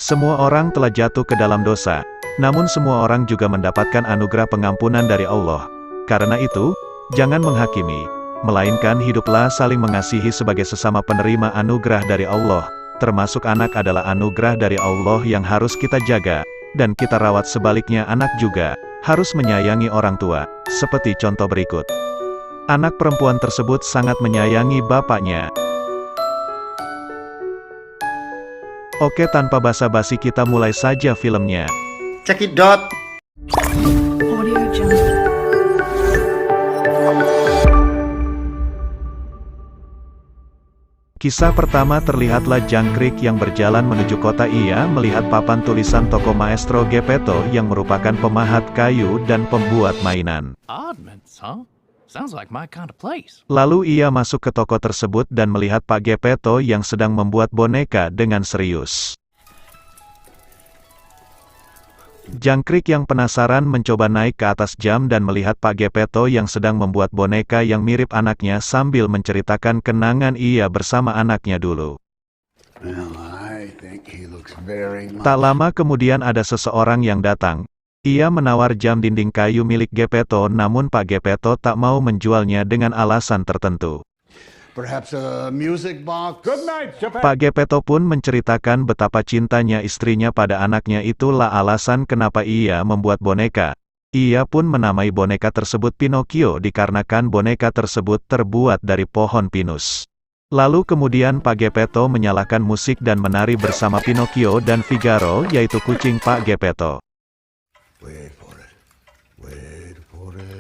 Semua orang telah jatuh ke dalam dosa, namun semua orang juga mendapatkan anugerah pengampunan dari Allah. Karena itu, jangan menghakimi, melainkan hiduplah saling mengasihi sebagai sesama penerima anugerah dari Allah. Termasuk anak adalah anugerah dari Allah yang harus kita jaga, dan kita rawat. Sebaliknya anak juga harus menyayangi orang tua, seperti contoh berikut. Anak perempuan tersebut sangat menyayangi bapaknya. Oke, tanpa basa-basi kita mulai saja filmnya. Cekidot. Audio Jungle. Kisah pertama terlihatlah jangkrik yang berjalan menuju kota. Ia melihat papan tulisan toko Maestro Geppetto yang merupakan pemahat kayu dan pembuat mainan. Oddments, huh? Sounds like my kind of place. Lalu ia masuk ke toko tersebut dan melihat Pak Geppetto yang sedang membuat boneka dengan serius. Jangkrik yang penasaran mencoba naik ke atas jam dan melihat Pak Geppetto yang sedang membuat boneka yang mirip anaknya sambil menceritakan kenangan ia bersama anaknya dulu. Tak lama kemudian ada seseorang yang datang. Ia menawar jam dinding kayu milik Geppetto, namun Pak Geppetto tak mau menjualnya dengan alasan tertentu. Pak Geppetto pun menceritakan betapa cintanya istrinya pada anaknya. Itulah alasan kenapa ia membuat boneka. Ia pun menamai boneka tersebut Pinocchio dikarenakan boneka tersebut terbuat dari pohon pinus. Lalu kemudian Pak Geppetto menyalakan musik dan menari bersama Pinocchio dan Figaro, yaitu kucing Pak Geppetto.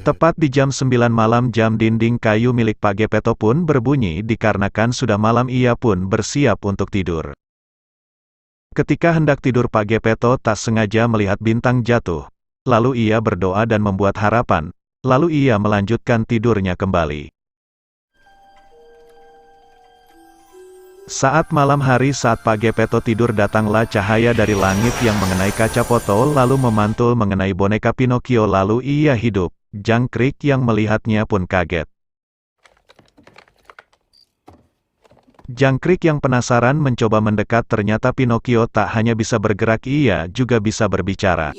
Tepat di jam 9 malam jam dinding kayu milik Pak Geppetto pun berbunyi dikarenakan sudah malam. Ia pun bersiap untuk tidur. Ketika hendak tidur Pak Geppetto tak sengaja melihat bintang jatuh. Lalu ia berdoa dan membuat harapan. Lalu ia melanjutkan tidurnya kembali. Saat malam hari saat Pak Geppetto tidur datanglah cahaya dari langit yang mengenai kaca foto lalu memantul mengenai boneka Pinocchio lalu ia hidup. Jangkrik yang melihatnya pun kaget. Jangkrik yang penasaran mencoba mendekat, ternyata Pinocchio tak hanya bisa bergerak, ia juga bisa berbicara.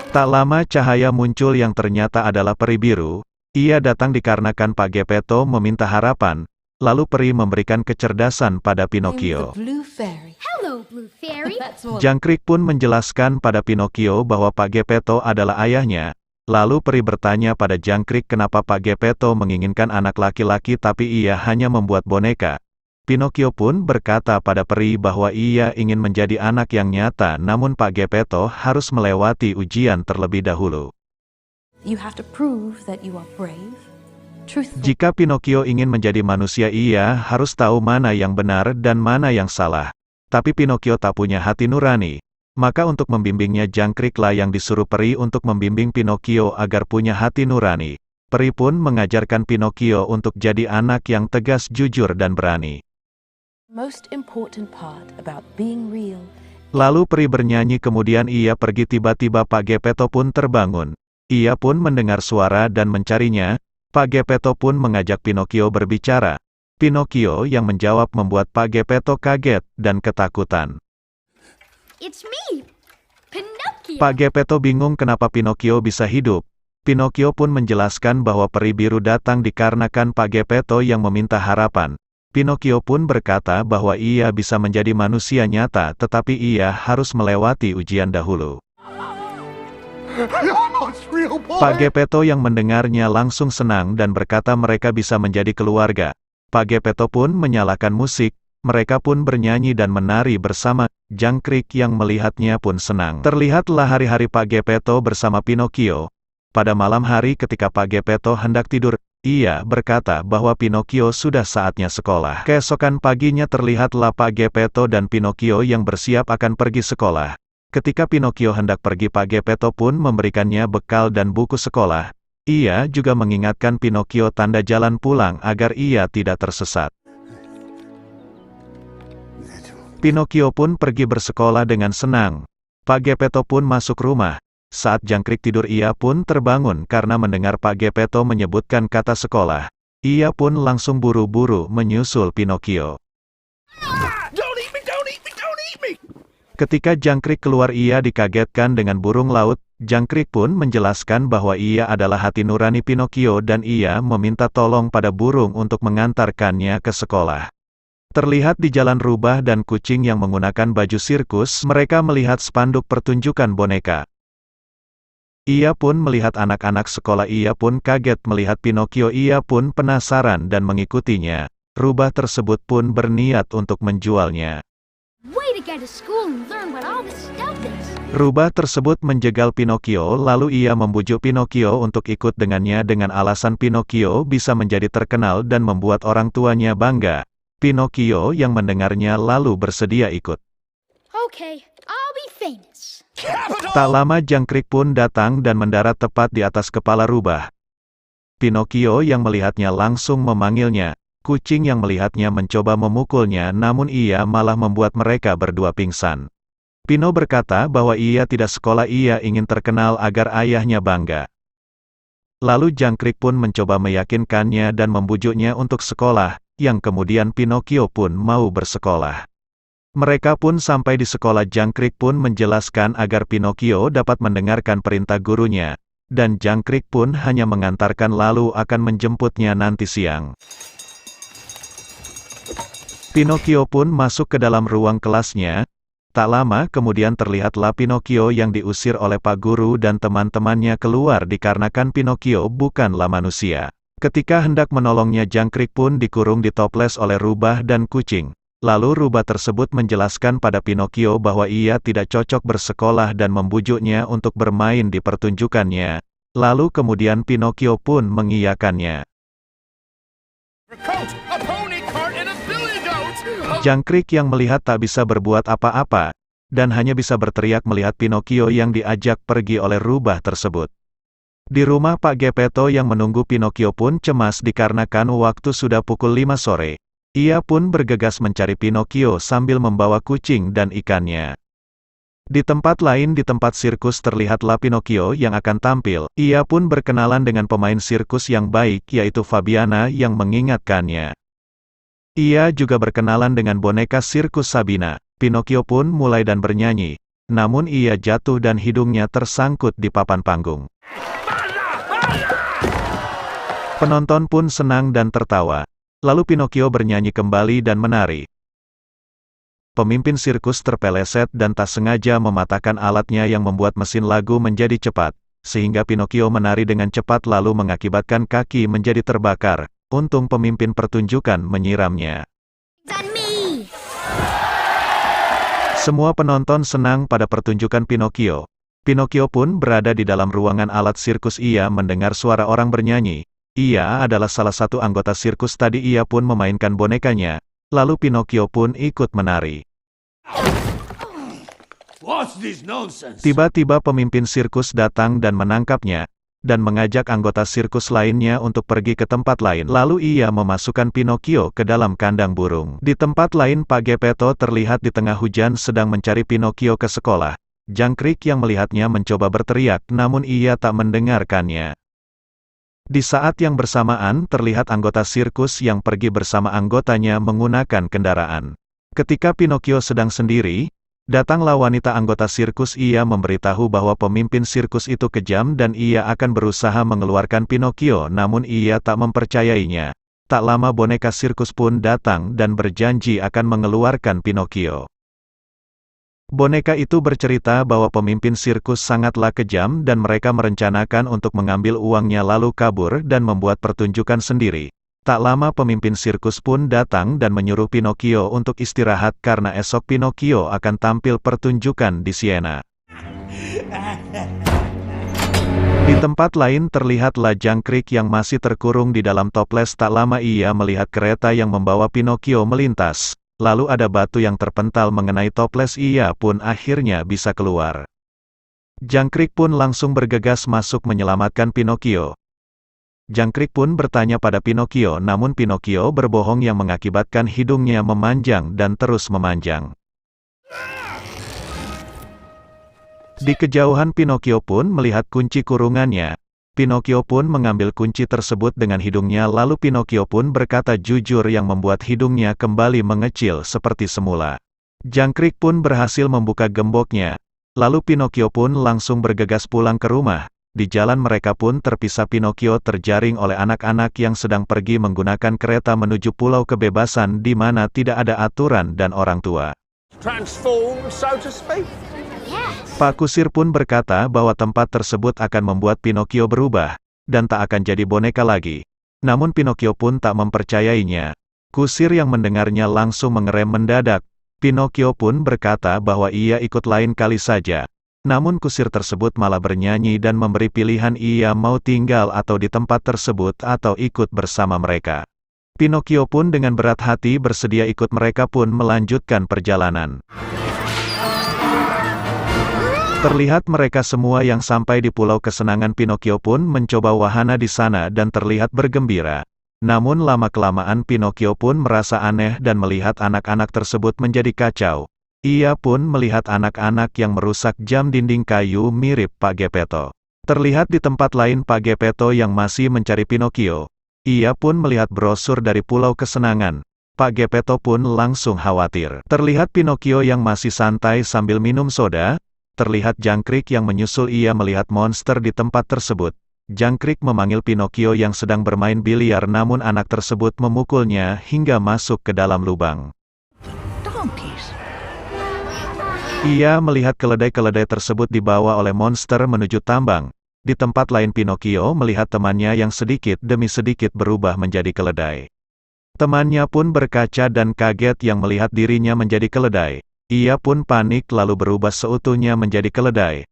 Tak lama cahaya muncul yang ternyata adalah peri biru. Ia datang dikarenakan Pak Geppetto meminta harapan. Lalu peri memberikan kecerdasan pada Pinocchio. Jangkrik pun menjelaskan pada Pinocchio bahwa Pak Geppetto adalah ayahnya. Lalu peri bertanya pada Jangkrik kenapa Pak Geppetto menginginkan anak laki-laki tapi ia hanya membuat boneka. Pinocchio pun berkata pada peri bahwa ia ingin menjadi anak yang nyata, namun Pak Geppetto harus melewati ujian terlebih dahulu. Jika Pinocchio ingin menjadi manusia, ia harus tahu mana yang benar dan mana yang salah. Tapi Pinocchio tak punya hati nurani. Maka untuk membimbingnya Jangkriklah yang disuruh peri untuk membimbing Pinocchio agar punya hati nurani. Peri pun mengajarkan Pinocchio untuk jadi anak yang tegas, jujur dan berani. Lalu peri bernyanyi kemudian ia pergi. Tiba-tiba Pak Geppetto pun terbangun. Ia pun mendengar suara dan mencarinya. Pak Geppetto pun mengajak Pinocchio berbicara. Pinocchio yang menjawab membuat Pak Geppetto kaget dan ketakutan. It's me, Pinocchio. Pak Geppetto bingung kenapa Pinocchio bisa hidup. Pinocchio pun menjelaskan bahwa peri biru datang dikarenakan Pak Geppetto yang meminta harapan. Pinocchio pun berkata bahwa ia bisa menjadi manusia nyata tetapi ia harus melewati ujian dahulu. Pak Geppetto yang mendengarnya langsung senang dan berkata mereka bisa menjadi keluarga. Pak Geppetto pun menyalakan musik, mereka pun bernyanyi dan menari bersama. Jangkrik yang melihatnya pun senang. Terlihatlah hari-hari Pak Geppetto bersama Pinocchio. Pada malam hari ketika Pak Geppetto hendak tidur, ia berkata bahwa Pinocchio sudah saatnya sekolah. Keesokan paginya terlihatlah Pak Geppetto dan Pinocchio yang bersiap akan pergi sekolah. Ketika Pinocchio hendak pergi Pak Geppetto pun memberikannya bekal dan buku sekolah. Ia juga mengingatkan Pinocchio tanda jalan pulang agar ia tidak tersesat. Pinocchio pun pergi bersekolah dengan senang. Pak Geppetto pun masuk rumah. Saat Jangkrik tidur ia pun terbangun karena mendengar Pak Geppetto menyebutkan kata sekolah. Ia pun langsung buru-buru menyusul Pinocchio. Don't eat me, don't eat me! Ketika jangkrik keluar ia dikagetkan dengan burung laut, jangkrik pun menjelaskan bahwa ia adalah hati nurani Pinocchio dan ia meminta tolong pada burung untuk mengantarkannya ke sekolah. Terlihat di jalan rubah dan kucing yang menggunakan baju sirkus, mereka melihat spanduk pertunjukan boneka. Ia pun melihat anak-anak sekolah, ia pun kaget melihat Pinocchio, ia pun penasaran dan mengikutinya. Rubah tersebut pun berniat untuk menjualnya. Way to go to school and learn what all this stuff is. Rubah tersebut menjegal Pinocchio lalu ia membujuk Pinocchio untuk ikut dengannya dengan alasan Pinocchio bisa menjadi terkenal dan membuat orang tuanya bangga. Pinocchio yang mendengarnya lalu bersedia ikut. Okay, I'll be famous. Tak lama jangkrik pun datang dan mendarat tepat di atas kepala Rubah. Pinocchio yang melihatnya langsung memanggilnya. Kucing yang melihatnya mencoba memukulnya namun ia malah membuat mereka berdua pingsan. Pino berkata bahwa ia tidak sekolah, ia ingin terkenal agar ayahnya bangga. Lalu jangkrik pun mencoba meyakinkannya dan membujuknya untuk sekolah, yang kemudian Pinocchio pun mau bersekolah. Mereka pun sampai di sekolah, jangkrik pun menjelaskan agar Pinocchio dapat mendengarkan perintah gurunya, dan jangkrik pun hanya mengantarkan lalu akan menjemputnya nanti siang. Pinocchio pun masuk ke dalam ruang kelasnya. Tak lama kemudian terlihatlah Pinocchio yang diusir oleh Pak Guru dan teman-temannya keluar dikarenakan Pinocchio bukanlah manusia. Ketika hendak menolongnya, jangkrik pun dikurung di toples oleh Rubah dan kucing. Lalu Rubah tersebut menjelaskan pada Pinocchio bahwa ia tidak cocok bersekolah dan membujuknya untuk bermain di pertunjukannya. Lalu kemudian Pinocchio pun mengiyakannya. Jangkrik yang melihat tak bisa berbuat apa-apa, dan hanya bisa berteriak melihat Pinocchio yang diajak pergi oleh Rubah tersebut. Di rumah Pak Geppetto yang menunggu Pinocchio pun cemas dikarenakan waktu sudah pukul 5 sore. Ia pun bergegas mencari Pinocchio sambil membawa kucing dan ikannya. Di tempat lain, di tempat sirkus, terlihatlah Pinocchio yang akan tampil. Ia pun berkenalan dengan pemain sirkus yang baik yaitu Fabiana yang mengingatkannya. Ia juga berkenalan dengan boneka sirkus Sabina. Pinocchio pun mulai dan bernyanyi. Namun ia jatuh dan hidungnya tersangkut di papan panggung. Penonton pun senang dan tertawa. Lalu Pinocchio bernyanyi kembali dan menari. Pemimpin sirkus terpeleset dan tak sengaja mematahkan alatnya yang membuat mesin lagu menjadi cepat, sehingga Pinocchio menari dengan cepat lalu mengakibatkan kaki menjadi terbakar. Untung pemimpin pertunjukan menyiramnya. Semua penonton senang pada pertunjukan Pinocchio. Pinocchio pun berada di dalam ruangan alat sirkus, ia mendengar suara orang bernyanyi. Ia adalah salah satu anggota sirkus tadi, ia pun memainkan bonekanya. Lalu Pinocchio pun ikut menari. Tiba-tiba pemimpin sirkus datang dan menangkapnya, dan mengajak anggota sirkus lainnya untuk pergi ke tempat lain. Lalu ia memasukkan Pinocchio ke dalam kandang burung. Di tempat lain Pak Geppetto terlihat di tengah hujan sedang mencari Pinocchio ke sekolah. Jangkrik yang melihatnya mencoba berteriak namun ia tak mendengarkannya. Di saat yang bersamaan terlihat anggota sirkus yang pergi bersama anggotanya menggunakan kendaraan. Ketika Pinocchio sedang sendiri, datanglah wanita anggota sirkus, ia memberitahu bahwa pemimpin sirkus itu kejam dan ia akan berusaha mengeluarkan Pinocchio namun ia tak mempercayainya. Tak lama boneka sirkus pun datang dan berjanji akan mengeluarkan Pinocchio. Boneka itu bercerita bahwa pemimpin sirkus sangatlah kejam dan mereka merencanakan untuk mengambil uangnya lalu kabur dan membuat pertunjukan sendiri. Tak lama pemimpin sirkus pun datang dan menyuruh Pinocchio untuk istirahat karena esok Pinocchio akan tampil pertunjukan di Siena. Di tempat lain terlihatlah jangkrik yang masih terkurung di dalam toples. Tak lama ia melihat kereta yang membawa Pinocchio melintas. Lalu ada batu yang terpental mengenai toples, ia pun akhirnya bisa keluar. Jangkrik pun langsung bergegas masuk menyelamatkan Pinocchio. Jangkrik pun bertanya pada Pinocchio namun Pinocchio berbohong yang mengakibatkan hidungnya memanjang dan terus memanjang. Di kejauhan Pinocchio pun melihat kunci kurungannya. Pinocchio pun mengambil kunci tersebut dengan hidungnya lalu Pinocchio pun berkata jujur yang membuat hidungnya kembali mengecil seperti semula. Jangkrik pun berhasil membuka gemboknya. Lalu Pinocchio pun langsung bergegas pulang ke rumah. Di jalan mereka pun terpisah. Pinocchio terjaring oleh anak-anak yang sedang pergi menggunakan kereta menuju Pulau Kebebasan di mana tidak ada aturan dan orang tua. Transform, so to speak. Yes. Pak Kusir pun berkata bahwa tempat tersebut akan membuat Pinocchio berubah, dan tak akan jadi boneka lagi. Namun Pinocchio pun tak mempercayainya. Kusir yang mendengarnya langsung mengerem mendadak. Pinocchio pun berkata bahwa ia ikut lain kali saja. Namun kusir tersebut malah bernyanyi dan memberi pilihan ia mau tinggal atau di tempat tersebut atau ikut bersama mereka. Pinocchio pun dengan berat hati bersedia ikut. Mereka pun melanjutkan perjalanan. Terlihat mereka semua yang sampai di Pulau Kesenangan. Pinocchio pun mencoba wahana di sana dan terlihat bergembira. Namun lama-kelamaan Pinocchio pun merasa aneh dan melihat anak-anak tersebut menjadi kacau. Ia pun melihat anak-anak yang merusak jam dinding kayu mirip Pak Geppetto. Terlihat di tempat lain Pak Geppetto yang masih mencari Pinocchio. Ia pun melihat brosur dari Pulau Kesenangan. Pak Geppetto pun langsung khawatir. Terlihat Pinocchio yang masih santai sambil minum soda. Terlihat Jangkrik yang menyusul. Ia melihat monster di tempat tersebut. Jangkrik memanggil Pinocchio yang sedang bermain biliar, namun anak tersebut memukulnya hingga masuk ke dalam lubang. Donkeys. Ia melihat keledai-keledai tersebut dibawa oleh monster menuju tambang. Di tempat lain Pinocchio melihat temannya yang sedikit demi sedikit berubah menjadi keledai. Temannya pun berkaca dan kaget yang melihat dirinya menjadi keledai. Ia pun panik lalu berubah seutuhnya menjadi keledai.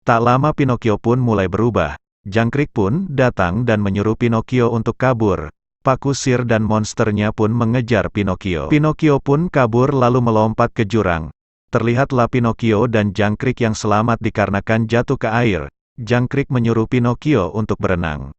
Tak lama Pinocchio pun mulai berubah. Jangkrik pun datang dan menyuruh Pinocchio untuk kabur. Pak Kusir dan monsternya pun mengejar Pinocchio. Pinocchio pun kabur lalu melompat ke jurang. Terlihatlah Pinocchio dan Jangkrik yang selamat dikarenakan jatuh ke air. Jangkrik menyuruh Pinocchio untuk berenang.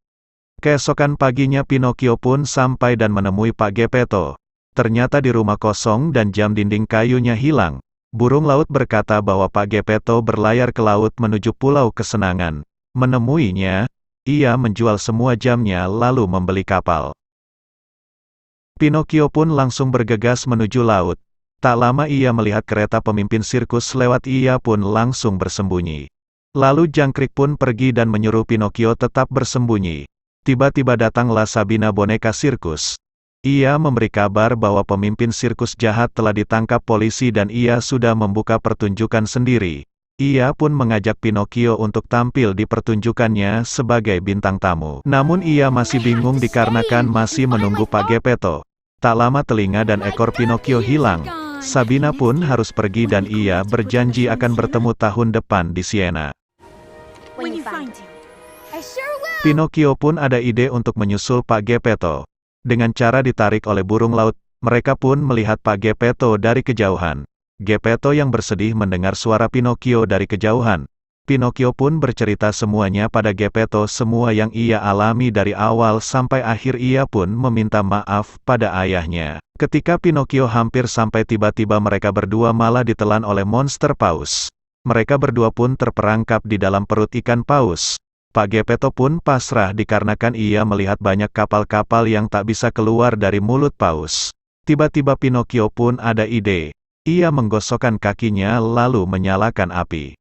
Keesokan paginya Pinocchio pun sampai dan menemui Pak Geppetto. Ternyata di rumah kosong dan jam dinding kayunya hilang. Burung laut berkata bahwa Pak Geppetto berlayar ke laut menuju Pulau Kesenangan. Menemuinya, ia menjual semua jamnya lalu membeli kapal. Pinocchio pun langsung bergegas menuju laut. Tak lama ia melihat kereta pemimpin sirkus lewat. Ia pun langsung bersembunyi. Lalu Jangkrik pun pergi dan menyuruh Pinocchio tetap bersembunyi. Tiba-tiba datanglah Sabina boneka sirkus. Ia memberi kabar bahwa pemimpin sirkus jahat telah ditangkap polisi dan ia sudah membuka pertunjukan sendiri. Ia pun mengajak Pinocchio untuk tampil di pertunjukannya sebagai bintang tamu. Namun ia masih bingung dikarenakan masih menunggu Pak Geppetto. Tak lama telinga dan ekor Pinocchio hilang. Sabina pun harus pergi dan ia berjanji akan bertemu tahun depan di Siena. When you find him. I sure will. Pinocchio pun ada ide untuk menyusul Pak Geppetto. Dengan cara ditarik oleh burung laut, mereka pun melihat Pak Geppetto dari kejauhan. Geppetto yang bersedih mendengar suara Pinocchio dari kejauhan. Pinocchio pun bercerita semuanya pada Geppetto, semua yang ia alami dari awal sampai akhir. Ia pun meminta maaf pada ayahnya. Ketika Pinocchio hampir sampai, tiba-tiba mereka berdua malah ditelan oleh monster paus. Mereka berdua pun terperangkap di dalam perut ikan paus. Pak Geppetto pun pasrah dikarenakan ia melihat banyak kapal-kapal yang tak bisa keluar dari mulut paus. Tiba-tiba Pinocchio pun ada ide. Ia menggosokkan kakinya lalu menyalakan api.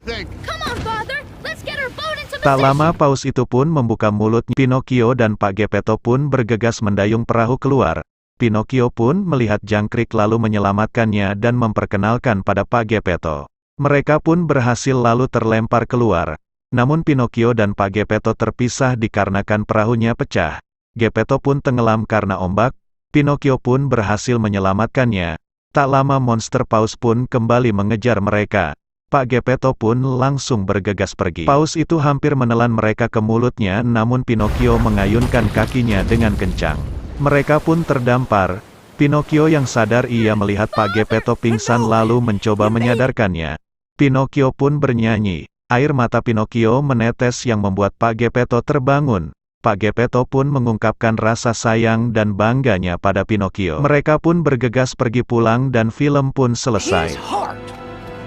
Come on, father. Let's get our boat into Tak position. lama paus itu pun membuka mulutnya. Pinocchio dan Pak Geppetto pun bergegas mendayung perahu keluar. Pinocchio pun melihat Jangkrik lalu menyelamatkannya dan memperkenalkan pada Pak Geppetto. Mereka pun berhasil lalu terlempar keluar. Namun Pinocchio dan Pak Geppetto terpisah dikarenakan perahunya pecah. Geppetto pun tenggelam karena ombak. Pinocchio pun berhasil menyelamatkannya. Tak lama monster paus pun kembali mengejar mereka. Pak Geppetto pun langsung bergegas pergi. Paus itu hampir menelan mereka ke mulutnya, namun Pinocchio mengayunkan kakinya dengan kencang. Mereka pun terdampar. Pinocchio yang sadar ia melihat Pak Geppetto pingsan lalu mencoba menyadarkannya. Pinocchio pun bernyanyi. Air mata Pinocchio menetes yang membuat Pak Geppetto terbangun. Pak Geppetto pun mengungkapkan rasa sayang dan bangganya pada Pinocchio. Mereka pun bergegas pergi pulang dan film pun selesai. His heart.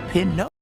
Pinocchio.